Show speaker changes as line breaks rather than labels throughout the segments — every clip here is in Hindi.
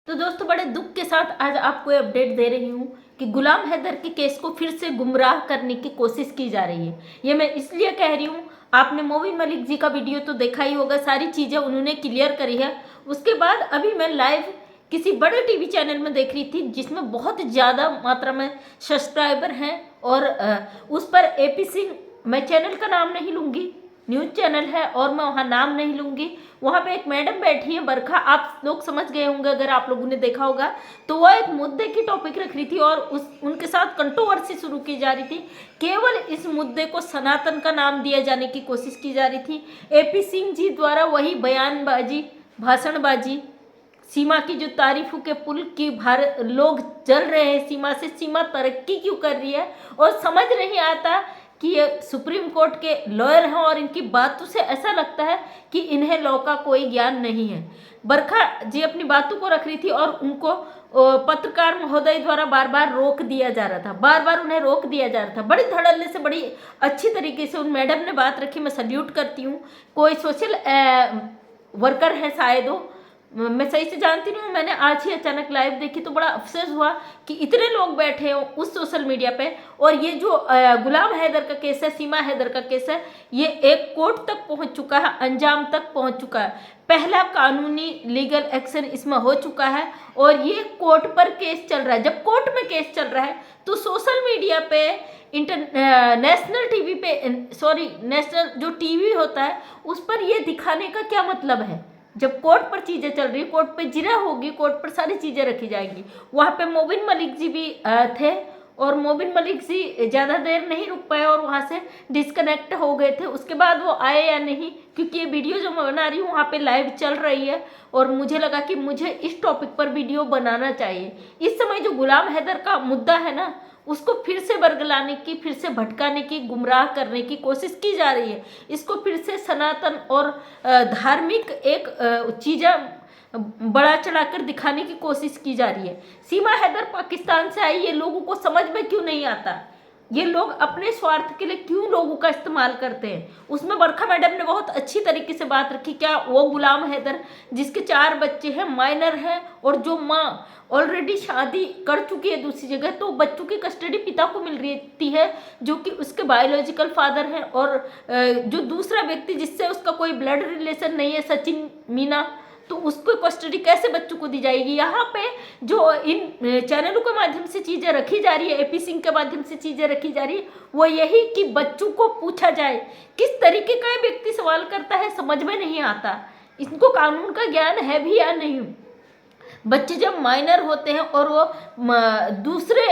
तो दोस्तों बड़े दुख के साथ आज आपको ये अपडेट दे रही हूँ कि गुलाम हैदर के केस को फिर से गुमराह करने की कोशिश की जा रही है। ये मैं इसलिए कह रही हूँ, आपने मोबिन मलिक जी का वीडियो तो देखा ही होगा, सारी चीज़ें उन्होंने क्लियर करी है। उसके बाद अभी मैं लाइव किसी बड़े टीवी चैनल में देख रही थी जिसमें बहुत ज़्यादा मात्रा में सब्सक्राइबर हैं और उस पर एपी सिंह, मैं चैनल का नाम नहीं लूँगी, न्यूज़ चैनल है और मैं वहाँ नाम नहीं लूँगी, वहाँ पे एक मैडम बैठी है बरखा, आप लोग समझ गए होंगे अगर आप लोगों ने देखा होगा। तो वो एक मुद्दे की टॉपिक रख रही थी और उनके साथ कंट्रोवर्सी शुरू की जा रही थी। केवल इस मुद्दे को सनातन का नाम दिया जाने की कोशिश की जा रही थी। एपी सिंह जी द्वारा वही बयानबाजी, भाषणबाजी, सीमा की जो तारीफों के पुल की भारत लोग जल रहे हैं, सीमा से सीमा तरक्की क्यों कर रही है और समझ नहीं आता कि ये सुप्रीम कोर्ट के लॉयर हैं और इनकी बातों से ऐसा लगता है कि इन्हें लॉ का कोई ज्ञान नहीं है। बरखा जी अपनी बातों को रख रही थी और उनको पत्रकार महोदय द्वारा बार बार रोक दिया जा रहा था, बार बार उन्हें रोक दिया जा रहा था। बड़ी धड़ल्ले से, बड़ी अच्छी तरीके से उन मैडम ने बात रखी, मैं सल्यूट करती हूँ। कोई सोशल वर्कर है शायद वो, मैं सही से जानती नहीं हूँ। मैंने आज ही अचानक लाइव देखी तो बड़ा अफसोस हुआ कि इतने लोग बैठे हो उस सोशल मीडिया पे। और ये जो गुलाम हैदर का केस है, सीमा हैदर का केस है, ये एक कोर्ट तक पहुंच चुका है, अंजाम तक पहुंच चुका है। पहला कानूनी लीगल एक्शन इसमें हो चुका है और ये कोर्ट पर केस चल रहा है। जब कोर्ट में केस चल रहा है तो सोशल मीडिया पे, नेशनल टीवी पे, सॉरी नेशनल जो टीवी होता है उस पर ये दिखाने का क्या मतलब है। जब कोर्ट पर चीज़ें चल रही, कोर्ट पे जिरा होगी, कोर्ट पर सारी चीज़ें रखी जाएंगी। वहाँ पे मोबिन मलिक जी भी थे और मोबिन मलिक जी ज़्यादा देर नहीं रुक पाए और वहाँ से डिस्कनेक्ट हो गए थे। उसके बाद वो आए या नहीं, क्योंकि ये वीडियो जो मैं बना रही हूँ वहाँ पे लाइव चल रही है और मुझे लगा कि मुझे इस टॉपिक पर वीडियो बनाना चाहिए। इस समय जो गुलाम हैदर का मुद्दा है ना, उसको फिर से बरगलाने की, फिर से भटकाने की, गुमराह करने की कोशिश की जा रही है। इसको फिर से सनातन और धार्मिक एक चीज़ें बड़ा चढ़ाकर दिखाने की कोशिश की जा रही है। सीमा हैदर पाकिस्तान से आई, ये लोगों को समझ में क्यों नहीं आता, ये लोग अपने स्वार्थ के लिए क्यों लोगों का इस्तेमाल करते हैं। उसमें बरखा मैडम ने बहुत अच्छी तरीके से बात रखी। क्या वो गुलाम हैदर जिसके 4 बच्चे हैं, माइनर हैं और जो माँ ऑलरेडी शादी कर चुकी है दूसरी जगह, तो बच्चों की कस्टडी पिता को मिल रही है जो कि उसके बायोलॉजिकल फादर हैं, और जो दूसरा व्यक्ति जिससे उसका कोई ब्लड रिलेशन नहीं है, सचिन मीना, तो उसको कस्टडी कैसे बच्चों को दी जाएगी। यहाँ पे जो इन चैनलों के माध्यम से चीज़ें रखी जा रही है, एपी सिंह के माध्यम से चीज़ें रखी जा रही है, वो यही कि बच्चों को पूछा जाए। किस तरीके का व्यक्ति सवाल करता है समझ में नहीं आता, इनको कानून का ज्ञान है भी या नहीं। बच्चे जब माइनर होते हैं और वो दूसरे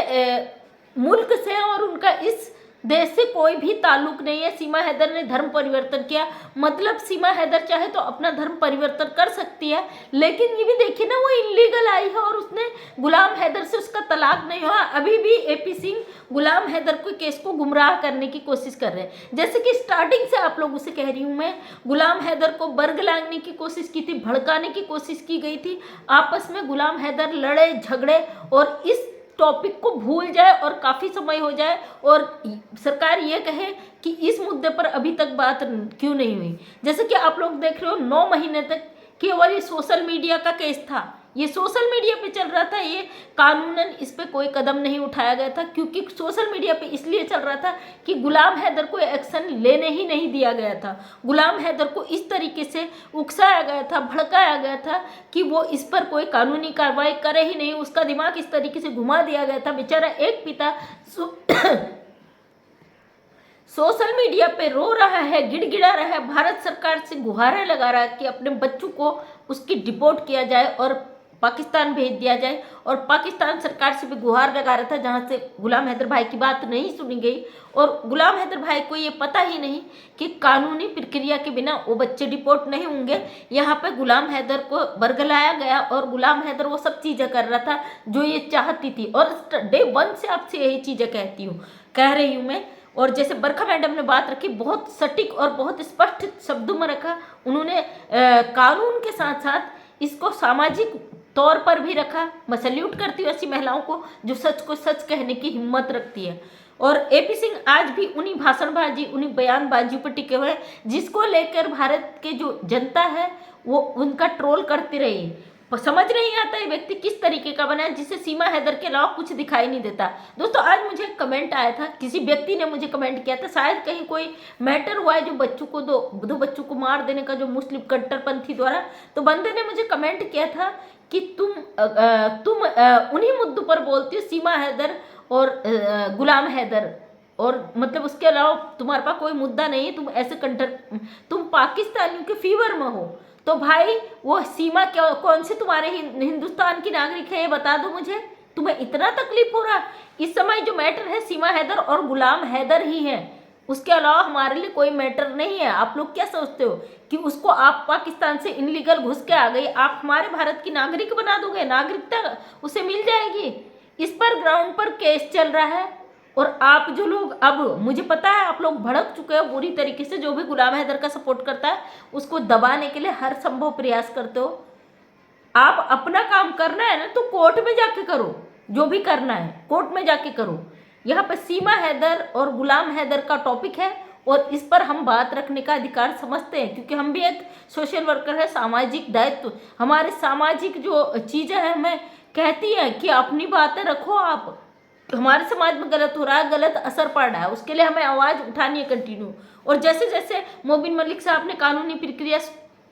मुल्क से हैं और उनका इस देश से कोई भी ताल्लुक नहीं है। सीमा हैदर ने धर्म परिवर्तन किया, मतलब सीमा हैदर चाहे तो अपना धर्म परिवर्तन कर सकती है, लेकिन ये भी देखिए ना, वो इलीगल आई है और उसने गुलाम हैदर से उसका तलाक नहीं हुआ। अभी भी एपी सिंह गुलाम हैदर के केस को गुमराह करने की कोशिश कर रहे हैं। जैसे कि स्टार्टिंग से आप लोगों से कह रही हूँ मैं, गुलाम हैदर को बरगलाने की कोशिश की थी, भड़काने की कोशिश की गई थी। आपस में गुलाम हैदर लड़े झगड़े और इस टॉपिक को भूल जाए और काफ़ी समय हो जाए और सरकार ये कहे कि इस मुद्दे पर अभी तक बात क्यों नहीं हुई। जैसे कि आप लोग देख रहे हो 9 महीने तक केवल ये सोशल मीडिया का केस था, ये सोशल मीडिया पे चल रहा था, ये कानूनन इस पे कोई कदम नहीं उठाया गया था, क्योंकि सोशल मीडिया पे इसलिए चल रहा था कि गुलाम हैदर को एक्शन लेने ही नहीं दिया गया था। गुलाम हैदर को इस तरीके से उकसाया गया था, भड़काया गया था कि वो इस पर कोई कानूनी कार्रवाई करे ही नहीं, उसका दिमाग इस तरीके से घुमा दिया गया था। बेचारा एक पिता सोशल मीडिया पे रो रहा है, गिड़गिड़ा रहा है, भारत सरकार से गुहारें लगा रहा है कि अपने बच्चों को उसकी डिपोर्ट किया जाए और पाकिस्तान भेज दिया जाए, और पाकिस्तान सरकार से भी गुहार लगा रहा था जहां से गुलाम हैदर भाई की बात नहीं सुनी गई। और गुलाम हैदर भाई को ये पता ही नहीं कि कानूनी प्रक्रिया के बिना वो बच्चे डिपोर्ट नहीं होंगे। यहाँ पे गुलाम हैदर को बरगलाया गया और गुलाम हैदर वो सब चीज़ें कर रहा था जो ये चाहती थी। और डे 1 से आपसे यही चीज़ें कह रही हूँ मैं। और जैसे बरखा मैडम ने बात रखी, बहुत सटीक और बहुत स्पष्ट शब्दों में रखा उन्होंने, कानून के साथ साथ इसको सामाजिक तौर पर भी रखा। मैं सल्यूट करती हूँ ऐसी महिलाओं को जो सच को सच कहने की हिम्मत रखती है। और एपी सिंह आज भी उन्हीं भाषणबाजी, उन्हीं बयानबाजी पर टिके हुए हैं जिसको लेकर भारत के जो जनता है वो उनका ट्रोल करती रही। समझ नहीं आता ये व्यक्ति किस तरीके का बना है जिसे सीमा हैदर के अलावा कुछ दिखाई नहीं देता। दोस्तों आज मुझे एक कमेंट आया था, किसी व्यक्ति ने मुझे कमेंट किया था, शायद कहीं कोई मैटर हुआ है जो बच्चों को दो बच्चों को मार देने का, जो मुस्लिम कट्टरपंथी द्वारा। तो बंदे ने मुझे कमेंट किया था कि तुम उन्हीं मुद्दों पर बोलती हो, सीमा हैदर और गुलाम हैदर, और मतलब उसके अलावा तुम्हारे पास कोई मुद्दा नहीं है, तुम पाकिस्तानियों के फीवर में हो। तो भाई वो सीमा क्या, कौन से तुम्हारे हिंदुस्तान की नागरिक है ये बता दो मुझे, तुम्हें इतना तकलीफ हो रहा। इस समय जो मैटर है सीमा हैदर और गुलाम हैदर ही है, उसके अलावा हमारे लिए कोई मैटर नहीं है। आप लोग क्या सोचते हो कि उसको आप पाकिस्तान से इनलीगल घुस के आ गई, आप हमारे भारत की नागरिक बना दोगे, नागरिकता उसे मिल जाएगी। इस पर ग्राउंड पर केस चल रहा है और आप जो लोग, अब मुझे पता है आप लोग भड़क चुके हो बुरी तरीके से, जो भी गुलाम हैदर का सपोर्ट करता है उसको दबाने के लिए हर संभव प्रयास करते हो। आप अपना काम करना है ना तो कोर्ट में जाके करो, जो भी करना है कोर्ट में जाके करो। यहाँ पर सीमा हैदर और गुलाम हैदर का टॉपिक है और इस पर हम बात रखने का अधिकार समझते हैं, क्योंकि हम भी एक सोशल वर्कर है। सामाजिक दायित्व, हमारे सामाजिक जो चीज़ें हैं हमें कहती है कि अपनी बातें रखो, आप हमारे समाज में गलत हो रहा है, गलत असर पड़ रहा है, उसके लिए हमें आवाज़ उठानी है कंटिन्यू। और जैसे जैसे मोबिन मलिक साहब ने कानूनी प्रक्रिया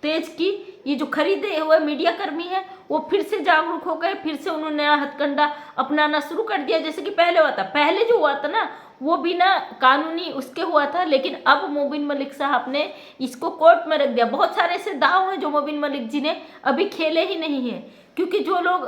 तेज की, ये जो खरीदे हुए मीडिया कर्मी है वो फिर से जागरूक हो गए, फिर से उन्होंने नया हथकंडा अपनाना शुरू कर दिया। जैसे कि पहले हुआ था, पहले जो हुआ था ना वो बिना कानूनी उसके हुआ था, लेकिन अब मोबिन मलिक साहब ने इसको कोर्ट में रख दिया। बहुत सारे ऐसे दाव हैं जो मोबिन मलिक जी ने अभी खेले ही नहीं है, क्योंकि जो लोग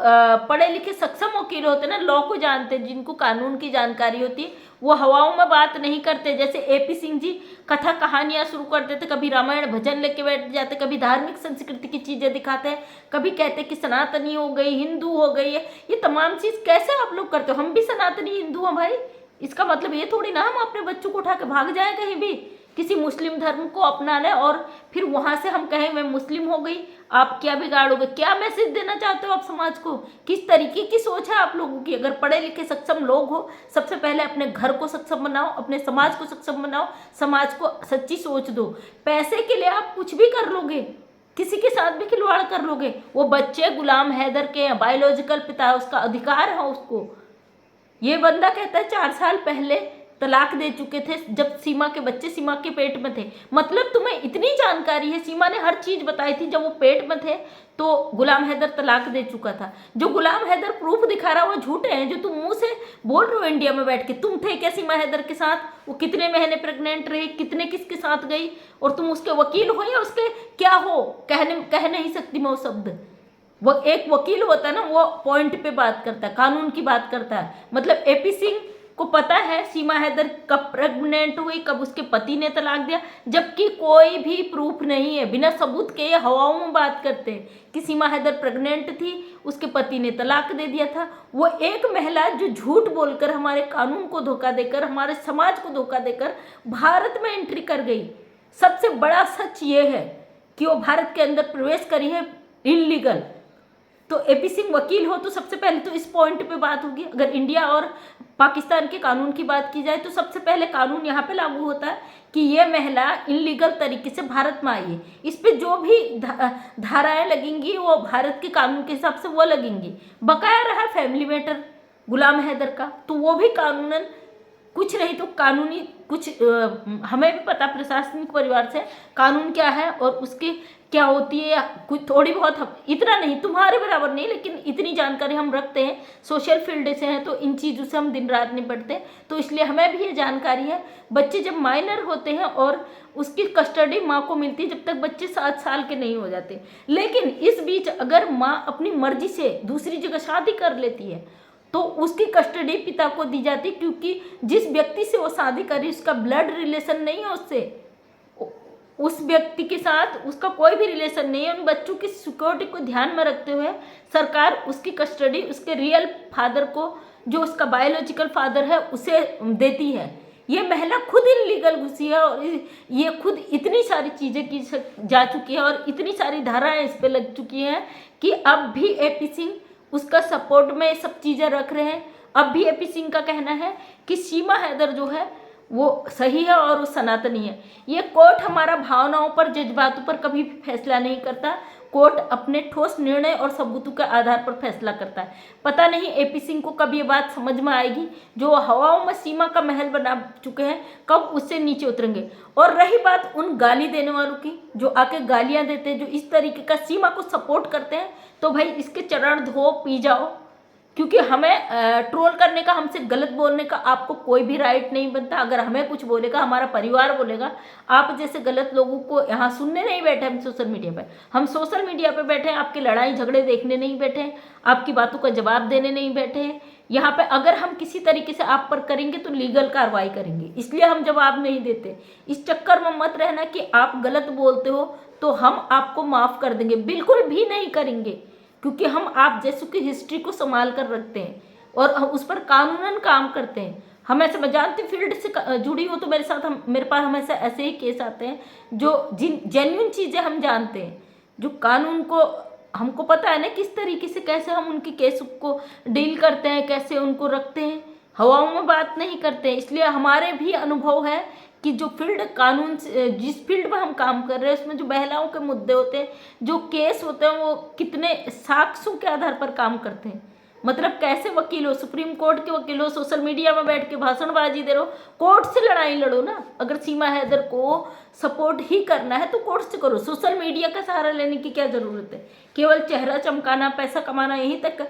पढ़े लिखे सक्षम वकील होते हैं ना, लॉ को जानते हैं, जिनको कानून की जानकारी होती है, वो हवाओं में बात नहीं करते। जैसे एपी सिंह जी कथा कहानियां शुरू कर देते, कभी रामायण भजन लेके बैठ जाते, कभी धार्मिक संस्कृति की चीज़ें दिखाते हैं, कभी कहते कि सनातनी हो गई, हिंदू हो गई है। ये तमाम चीज़ कैसे आप लोग करते हो? हम भी सनातनी हिंदू हैं भाई, इसका मतलब ये थोड़ी ना हम अपने बच्चों को उठा के भाग जाए कहीं भी किसी मुस्लिम धर्म को अपना लें और फिर वहां से हम कहें मैं मुस्लिम हो गई। आप क्या बिगाड़ोगे? क्या मैसेज देना चाहते हो आप समाज को? किस तरीके की सोच है आप लोगों की? अगर पढ़े लिखे सक्षम लोग हो, सबसे पहले अपने घर को सक्षम बनाओ, अपने समाज को सक्षम बनाओ, समाज को सच्ची सोच दो। पैसे के लिए आप कुछ भी कर लोगे, किसी के साथ भी खिलवाड़ कर लोगे। वो बच्चे गुलाम हैदर के हैं, बायोलॉजिकल पिता है, उसका अधिकार है उसको। ये बंदा कहता है 4 साल पहले तलाक दे चुके थे जब सीमा के बच्चे सीमा के पेट में थे। मतलब तुम्हें इतनी जानकारी है, सीमा ने हर चीज बताई थी। जब वो पेट में थे तो गुलाम हैदर तलाक दे चुका था। जो गुलाम हैदर प्रूफ दिखा रहा है वो झूठे हैं, जो तुम मुंह से बोल रहे हो इंडिया में बैठ के। तुम थे क्या सीमा हैदर के साथ? वो कितने महीने प्रेग्नेंट रही, कितने किसके साथ गई, और तुम उसके वकील हो या उसके क्या हो? कह नहीं सकती मैं वो शब्द। वो एक वकील होता है ना, वो पॉइंट पे बात करता है, कानून की बात करता है। मतलब एपी सिंह को पता है सीमा हैदर कब प्रेग्नेंट हुई, कब उसके पति ने तलाक दिया, जबकि कोई भी प्रूफ नहीं है। बिना सबूत के ये हवाओं में बात करते हैं कि सीमा हैदर प्रेग्नेंट थी, उसके पति ने तलाक दे दिया था। वो एक महिला जो झूठ बोलकर, हमारे कानून को धोखा देकर, हमारे समाज को धोखा देकर भारत में एंट्री कर गई। सबसे बड़ा सच ये है कि वो भारत के अंदर प्रवेश करी है इनलीगल। तो एपी सिंह वकील हो तो सबसे पहले तो इस पॉइंट पे बात होगी। अगर इंडिया और पाकिस्तान के कानून की बात की जाए तो सबसे पहले कानून यहाँ पे लागू होता है कि ये महिला इनलीगल तरीके से भारत में आई है। इस पे जो भी धाराएं लगेंगी वो भारत के कानून के हिसाब से वो लगेंगी। बकाया रहा फैमिली मैटर गुलाम हैदर का, तो वो भी कानूनन कुछ नहीं तो कानूनी कुछ हमें भी पता प्रशासनिक परिवार से कानून क्या है और उसकी क्या होती है, कुछ थोड़ी बहुत, इतना नहीं, तुम्हारे बराबर नहीं, लेकिन इतनी जानकारी हम रखते हैं। सोशल फील्ड से हैं तो इन चीज़ों से हम दिन रात निपटते हैं, तो इसलिए हमें भी ये जानकारी है। बच्चे जब माइनर होते हैं और उसकी कस्टडी माँ को मिलती है जब तक बच्चे 7 साल के नहीं हो जाते। लेकिन इस बीच अगर माँ अपनी मर्जी से दूसरी जगह शादी कर लेती है तो उसकी कस्टडी पिता को दी जाती, क्योंकि जिस व्यक्ति से वो शादी करी उसका ब्लड रिलेशन नहीं है उससे, उस व्यक्ति के साथ उसका कोई भी रिलेशन नहीं है। उन बच्चों की सिक्योरिटी को ध्यान में रखते हुए सरकार उसकी कस्टडी उसके रियल फादर को, जो उसका बायोलॉजिकल फादर है, उसे देती है। ये महिला खुद इलीगल घुसी है और ये खुद इतनी सारी चीज़ें की जा चुकी है और इतनी सारी धाराएं इस पर लग चुकी हैं कि अब भी एपी सिंह उसका सपोर्ट में सब चीज़ें रख रहे हैं। अब भी एपी सिंह का कहना है कि सीमा हैदर जो है वो सही है और वो सनातनी है। ये कोर्ट हमारा भावनाओं पर, जज्बातों पर कभी भी फैसला नहीं करता। कोर्ट अपने ठोस निर्णय और सबूतों के आधार पर फैसला करता है। पता नहीं एपी सिंह को कब ये बात समझ में आएगी, जो हवाओं में सीमा का महल बना चुके हैं, कब उससे नीचे उतरेंगे। और रही बात उन गाली देने वालों की, जो आके गालियां देते हैं, जो इस तरीके का सीमा को सपोर्ट करते हैं, तो भाई इसके चरण धो पी जाओ, क्योंकि हमें ट्रोल करने का, हमसे गलत बोलने का आपको कोई भी राइट नहीं बनता। अगर हमें कुछ बोलेगा, हमारा परिवार बोलेगा, आप जैसे गलत लोगों को यहाँ सुनने नहीं बैठे हम सोशल मीडिया पे। हम सोशल मीडिया पे बैठे हैं, आपकी लड़ाई झगड़े देखने नहीं बैठे हैं, आपकी बातों का जवाब देने नहीं बैठे हैं। यहाँ पे अगर हम किसी तरीके से आप पर करेंगे तो लीगल कार्रवाई करेंगे, इसलिए हम जवाब नहीं देते। इस चक्कर में मत रहना कि आप गलत बोलते हो तो हम आपको माफ़ कर देंगे, बिल्कुल भी नहीं करेंगे, क्योंकि हम आप जैसों की हिस्ट्री को संभाल कर रखते हैं और हम उस पर कानूनन काम करते हैं। हम ऐसे, मैं जानती फील्ड से जुड़ी हूँ तो मेरे पास हमेशा ऐसे ही केस आते हैं जो जेन्युइन चीज़ें हम जानते हैं, जो कानून को हमको पता है ना किस तरीके से, कैसे हम उनकी केस को डील करते हैं, कैसे उनको रखते हैं, हवाओं में बात नहीं करते हैं। इसलिए हमारे भी अनुभव है कि जो फील्ड कानून, जिस फील्ड में हम काम कर रहे हैं, उसमें जो महिलाओं के मुद्दे होते हैं, जो केस होते हैं, वो कितने साक्ष्यों के आधार पर काम करते हैं। मतलब कैसे वकील हो, सुप्रीम कोर्ट के वकील हो, सोशल मीडिया में बैठ के भाषणबाजी दे रहे हो, कोर्ट से लड़ाई लड़ो ना। अगर सीमा हैदर को सपोर्ट ही करना है तो कोर्ट से करो, सोशल मीडिया का सहारा लेने की क्या ज़रूरत है। केवल चेहरा चमकाना, पैसा कमाना, यहीं तक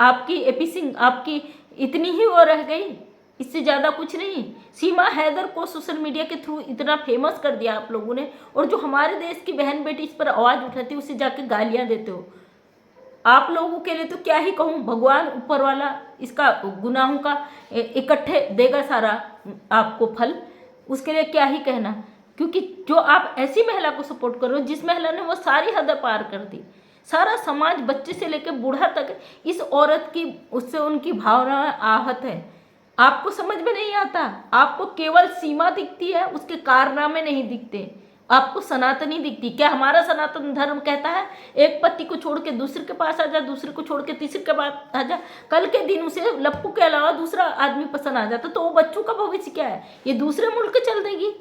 आपकी एपी सिंह आपकी इतनी ही वो रह गई, इससे ज़्यादा कुछ नहीं। सीमा हैदर को सोशल मीडिया के थ्रू इतना फेमस कर दिया आप लोगों ने, और जो हमारे देश की बहन बेटी इस पर आवाज़ उठाती है, उसे जाके गालियाँ देते हो। आप लोगों के लिए तो क्या ही कहूँ, भगवान ऊपर वाला इसका गुनाहों का इकट्ठे देगा सारा आपको फल, उसके लिए क्या ही कहना। क्योंकि जो आप ऐसी महिला को सपोर्ट कर रहे हो, जिस महिला ने वो सारी हद पार कर दी, सारा समाज बच्चे से लेकर बूढ़ा तक इस औरत की, उससे उनकी भावनाएं आहत है। आपको समझ में नहीं आता, आपको केवल सीमा दिखती है, उसके कारनामे नहीं दिखते। आपको सनातनी दिखती। क्या हमारा सनातन धर्म कहता है एक पति को छोड़ के दूसरे के पास आ जा, दूसरे को छोड़ के तीसरे के पास आ जा, कल के दिन उसे लप्पू के अलावा दूसरा आदमी पसंद आ जाता तो वो बच्चों का भविष्य क्या है, ये दूसरे मुल्क चल देगी।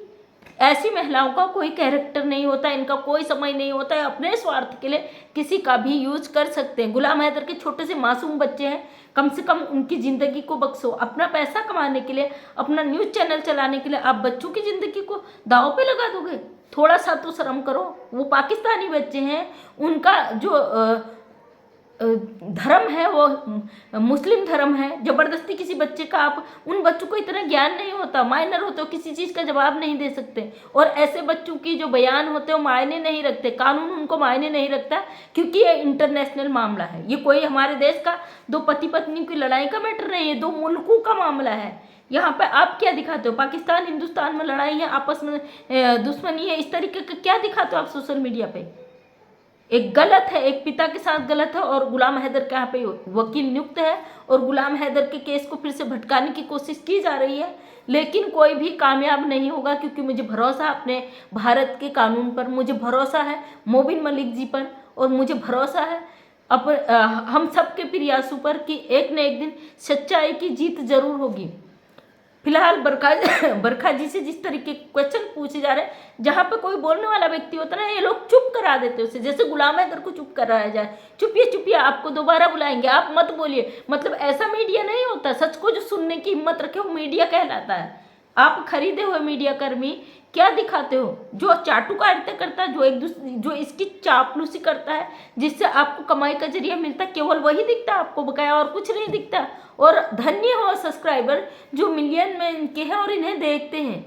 ऐसी महिलाओं का कोई कैरेक्टर नहीं होता, इनका कोई समय नहीं होता है, अपने स्वार्थ के लिए किसी का भी यूज कर सकते हैं। गुलाम हैदर के छोटे से मासूम बच्चे हैं, कम से कम उनकी ज़िंदगी को बख्शो। अपना पैसा कमाने के लिए, अपना न्यूज़ चैनल चलाने के लिए आप बच्चों की ज़िंदगी को दांव पे लगा दोगे? थोड़ा सा तो शर्म करो। वो पाकिस्तानी बच्चे हैं, उनका जो धर्म है वो मुस्लिम धर्म है। ज़बरदस्ती किसी बच्चे का, आप उन बच्चों को इतना ज्ञान नहीं होता, माइनर होते हो, किसी चीज़ का जवाब नहीं दे सकते। और ऐसे बच्चों की जो बयान होते हैं वो मायने नहीं रखते, कानून उनको मायने नहीं रखता, क्योंकि ये इंटरनेशनल मामला है। ये कोई हमारे देश का दो पति पत्नी की लड़ाई का मैटर नहीं है, दो मुल्कों का मामला है। यहाँ पे आप क्या दिखाते हो? पाकिस्तान हिंदुस्तान में लड़ाई है, आपस में दुश्मनी है, इस तरीके का क्या दिखाते हो आप सोशल मीडिया पे? एक गलत है, एक पिता के साथ गलत है, और गुलाम हैदर के यहाँ पे वकील नियुक्त है और गुलाम हैदर के केस को फिर से भटकाने की कोशिश की जा रही है, लेकिन कोई भी कामयाब नहीं होगा। क्योंकि मुझे भरोसा अपने भारत के कानून पर, मुझे भरोसा है मोबिन मलिक जी पर, और मुझे भरोसा है हम सब के प्रयासों पर कि एक न एक दिन सच्चाई की जीत जरूर होगी। फिलहाल बरखा जी से जिस तरीके के क्वेश्चन पूछे जा रहे हैं, जहाँ पे कोई बोलने वाला व्यक्ति होता है ना, ये लोग चुप करा देते हैं उसे, जैसे गुलाम हैदर को चुप कराया जाए, चुपिए आपको दोबारा बुलाएंगे, आप मत बोलिए। मतलब ऐसा मीडिया नहीं होता, सच को जो सुनने की हिम्मत रखे वो मीडिया कहलाता है। आप खरीदे हुए मीडिया कर्मी क्या दिखाते हो? जो चाटुकारिता करता है, जो इसकी चापलूसी करता है, जिससे आपको कमाई का जरिया मिलता है, केवल वही दिखता है आपको, बकाया और कुछ नहीं दिखता। और धन्य हो सब्सक्राइबर जो मिलियन में इनके हैं और इन्हें देखते हैं।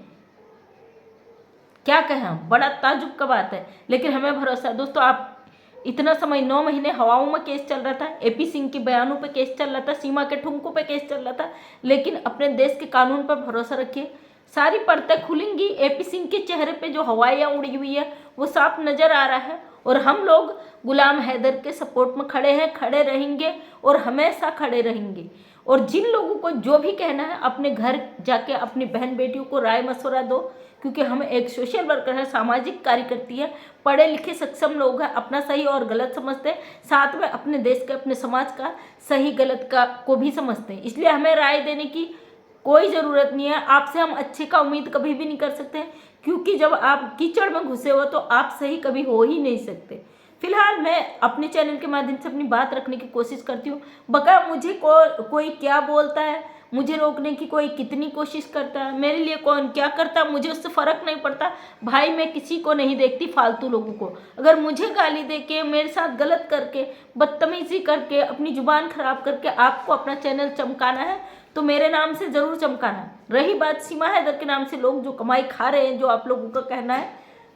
क्या कहें हम, बड़ा ताजुब का बात है। लेकिन हमें भरोसा है दोस्तों, आप इतना समय 9 महीने हवाओं में केस चल रहा था, एपी सिंह के बयानों पे केस चल रहा था, सीमा के ठुमकों पे केस चल रहा था, लेकिन अपने देश के कानून पर भरोसा रखिए, सारी परतें खुलेंगी। एपी सिंह के चेहरे पे जो हवाइयाँ उड़ी हुई है वो साफ नज़र आ रहा है, और हम लोग गुलाम हैदर के सपोर्ट में खड़े हैं, खड़े रहेंगे और हमेशा खड़े रहेंगे। और जिन लोगों को जो भी कहना है, अपने घर जाके अपनी बहन बेटियों को राय मशवरा दो, क्योंकि हम एक सोशल वर्कर है, सामाजिक कार्यकर्ती है, पढ़े लिखे सक्षम लोग हैं, अपना सही और गलत समझते हैं, साथ में अपने देश के, अपने समाज का सही गलत का को भी समझते हैं। इसलिए हमें राय देने की कोई ज़रूरत नहीं है। आपसे हम अच्छे का उम्मीद कभी भी नहीं कर सकते, क्योंकि जब आप कीचड़ में घुसे हो तो आप सही कभी हो ही नहीं सकते। फिलहाल मैं अपने चैनल के माध्यम से अपनी बात रखने की कोशिश करती हूँ। बका मुझे कोई क्या बोलता है, मुझे रोकने की कोई कितनी कोशिश करता है, मेरे लिए कौन क्या करता है, मुझे उससे फ़र्क नहीं पड़ता भाई। मैं किसी को नहीं देखती फालतू लोगों को। अगर मुझे गाली दे के, मेरे साथ गलत करके, बदतमीजी करके, अपनी जुबान खराब करके आपको अपना चैनल चमकाना है तो मेरे नाम से ज़रूर चमकाना। रही बात सीमा हैदर के नाम से लोग जो कमाई खा रहे हैं, जो आप लोगों का कहना है,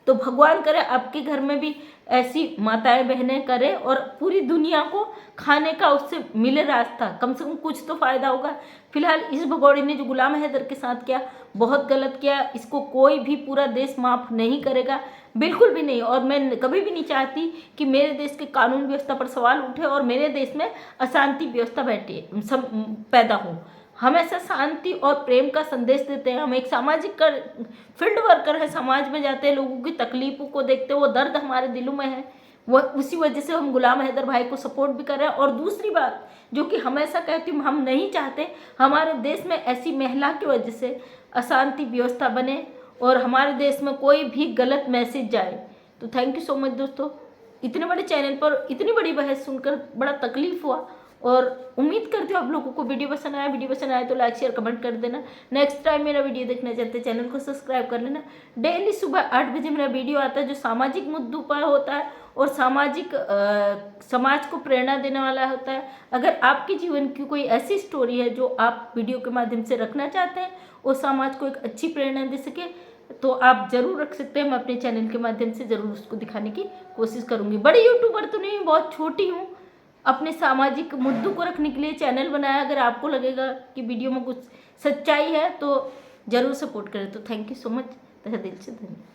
तो भगवान करे आपके घर में भी ऐसी माताएं बहनें करें और पूरी दुनिया को खाने का उससे मिले रास्ता, कम से कम कुछ तो फ़ायदा होगा। फिलहाल इस भगौड़े ने जो गुलाम हैदर के साथ किया बहुत गलत किया। इसको कोई भी पूरा देश माफ़ नहीं करेगा, बिल्कुल भी नहीं। और मैं कभी भी नहीं चाहती कि मेरे देश के कानून व्यवस्था पर सवाल उठे और मेरे देश में अशांति व्यवस्था पैदा हो। हम ऐसा शांति और प्रेम का संदेश देते हैं। हम एक सामाजिक फील्ड वर्कर है, समाज में जाते हैं, लोगों की तकलीफों को देखते हैं, वो दर्द हमारे दिलों में है। वह उसी वजह से हम गुलाम हैदर भाई को सपोर्ट भी कर रहे हैं। और दूसरी बात जो कि हमेशा कहती हूँ, हम नहीं चाहते हमारे देश में ऐसी महिला की वजह से अशांति व्यवस्था बने और हमारे देश में कोई भी गलत मैसेज जाए। तो थैंक यू सो मच दोस्तों, इतने बड़े चैनल पर इतनी बड़ी बहस सुनकर बड़ा तकलीफ हुआ। और उम्मीद करती हूँ आप लोगों को वीडियो पसंद आया। वीडियो पसंद आए तो लाइक शेयर कमेंट कर देना। नेक्स्ट टाइम मेरा वीडियो देखना चाहते हैं चैनल को सब्सक्राइब कर लेना। डेली सुबह 8 बजे मेरा वीडियो आता है जो सामाजिक मुद्दों पर होता है और समाज को प्रेरणा देने वाला होता है। अगर आपके जीवन की कोई ऐसी स्टोरी है जो आप वीडियो के माध्यम से रखना चाहते हैं और समाज को एक अच्छी प्रेरणा दे सके तो आप जरूर रख सकते हैं। मैं अपने चैनल के माध्यम से ज़रूर उसको दिखाने की कोशिश करूँगी। बड़ी यूट्यूबर तो नहीं, बहुत छोटी हूँ। अपने सामाजिक मुद्दों को रखने के लिए चैनल बनाया। अगर आपको लगेगा कि वीडियो में कुछ सच्चाई है तो ज़रूर सपोर्ट करें। तो थैंक यू सो मच, तहे दिल से धन्यवाद।